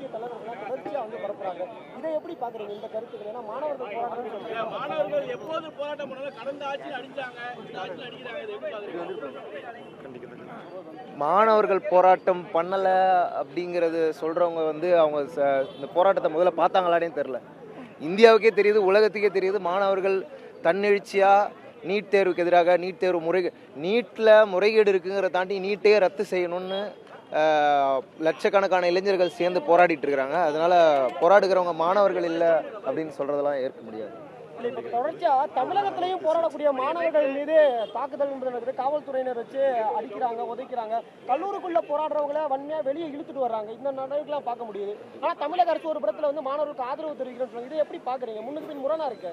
தேசிய தலைவர்கள் தொடர்ச்சியா பரப்புறாங்க. இதை எப்படி பாக்குறீங்க இந்த கருத்துக்கள்? ஏன்னா மாணவர்கள் எப்போது போராட்டம் பண்ணாலும் கடந்த ஆட்சியில் அடிச்சாங்க, இந்த ஆட்சியில் அடிக்கிறாங்க. இதை எப்படி பாக்குறீங்க? மாணவர்கள் போராட்டம் பண்ணல அப்படிங்கிறது சொல்றவங்க அவங்க இந்த போராட்டத்தை முதல்ல பார்த்தாங்களானே தெரியல. இந்தியாவுக்கே தெரியுது, உலகத்துக்கே தெரியுது, மாணவர்கள் தன்னெழுச்சியா நீட் தேர்வுக்கு எதிராக நீட்டில் முறைகேடு இருக்குங்கிறத தாண்டி நீட்டையே ரத்து செய்யணும்னு லட்சக்கணக்கான இளைஞர்கள் சேர்ந்து போராடிட்டு இருக்கிறாங்க. அதனால போராடுகிறவங்க மாணவர்கள் இல்லை அப்படின்னு சொல்றதெல்லாம் ஏற்க முடியாது. தொடர்ச்சியா தமிழகத்திலையும் போராடக்கூடிய மாணவர்கள் மீது தாக்குதல் நடக்குது. காவல்துறையினர் வச்சு அடிக்கிறாங்க, உதைக்கிறாங்க. கல்லூரிக்குள்ள போராடுறவங்கள வன்மையா வெளியே இழுத்துட்டு வர்றாங்க. இந்த நடவடிக்கைலாம் பார்க்க முடியுது. ஆனா தமிழக அரசு ஒரு புறத்துல மாணவர்களுக்கு ஆதரவு தெரிவிக்கிறோம். இதை எப்படி பாக்குறீங்க? முன்னுக்கு பின் முரணா இருக்கு.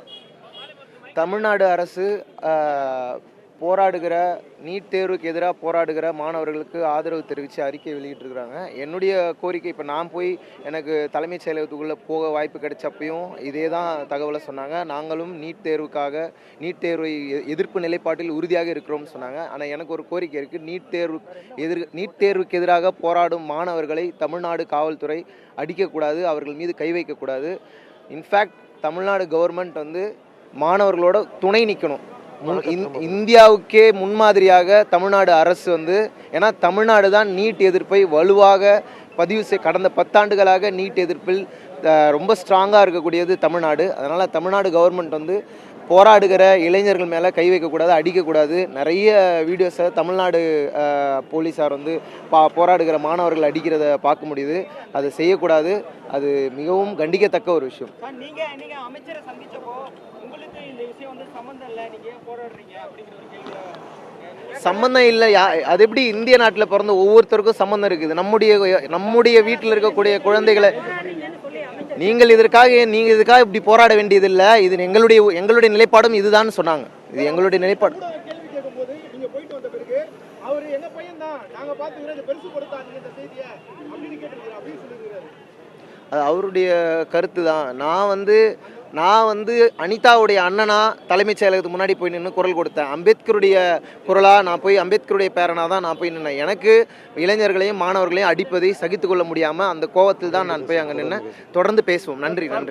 தமிழ்நாடு அரசு போராடுகிற நீட் தேர்வுக்கு எதிராக போராடுகிற மாணவர்களுக்கு ஆதரவு தெரிவித்து அறிக்கை வெளியிட்டிருக்கிறாங்க. என்னுடைய கோரிக்கை, இப்போ நான் போய் எனக்கு தலைமைச் செயலகத்துக்குள்ளே போக வாய்ப்பு கிடைச்சப்பையும் இதே தான் தகவலை சொன்னாங்க. நாங்களும் நீட் தேர்வை எதிர்ப்பு நிலைப்பாட்டில் உறுதியாக இருக்கிறோம்னு சொன்னாங்க. ஆனால் எனக்கு ஒரு கோரிக்கை இருக்குது. நீட் தேர்வுக்கு எதிராக போராடும் மாணவர்களை தமிழ்நாடு காவல்துறை அடிக்கக்கூடாது, அவர்கள் மீது கை வைக்கக்கூடாது. இன்ஃபேக்ட் தமிழ்நாடு கவர்மெண்ட் மாணவர்களோட துணை நிற்கணும். இந்தியாவுக்கே முன்மாதிரியாக தமிழ்நாடு அரசு ஏன்னா தமிழ்நாடு தான் நீட் எதிர்ப்பை வலுவாக கடந்த 10 ஆண்டுகளாக நீட் எதிர்ப்பில் ரொம்ப ஸ்ட்ராங்காக இருக்கக்கூடியது தமிழ்நாடு. அதனால் தமிழ்நாடு கவர்மெண்ட் போராடுகிற இளைஞர்கள் மேலே கை வைக்கக்கூடாது, அடிக்கக்கூடாது. நிறைய வீடியோஸை தமிழ்நாடு போலீஸார் போராடுகிற மாணவர்கள் அடிக்கிறத பார்க்க முடியுது. அதை செய்யக்கூடாது. அது மிகவும் கண்டிக்கத்தக்க ஒரு விஷயம். நீங்க அமைச்சரை சந்திச்சப்போ உங்களுக்கு இந்த விஷயம் சம்பந்தம் இல்லை, நீங்க போராடுறீங்க அப்படிங்கிற ஒரு கேள்வி. சம்பந்தம் இல்லை. அது எப்படி இந்திய நாட்டில் பிறந்த ஒவ்வொருத்தருக்கும் சம்பந்தம் இருக்குது. நம்முடைய வீட்டில் இருக்கக்கூடிய குழந்தைகளை நீங்கள் இதுக்காக இப்படி போராட வேண்டியதில்லை. இது எங்களுடைய நிலைப்பாடும் இதுதான் சொன்னாங்க. இது எங்களுடைய நிலைப்பாடு. அது அவருடைய கருத்து தான். நான் அனிதாவுடைய அண்ணனா தலைமைச் செயலகத்துக்கு முன்னாடி போய் நின்று குரல் கொடுத்தேன். அம்பேத்கருடைய குரலாக நான் போய் அம்பேத்கருடைய பேரனாக தான் நான் போய் நின்னேன். எனக்கு இளைஞர்களையும் மாணவர்களையும் அடிப்பதை சகித்து கொள்ள முடியாமல் அந்த கோவத்தில் தான் நான் போய் அங்கே நின்று தொடர்ந்து பேசுவோம். நன்றி.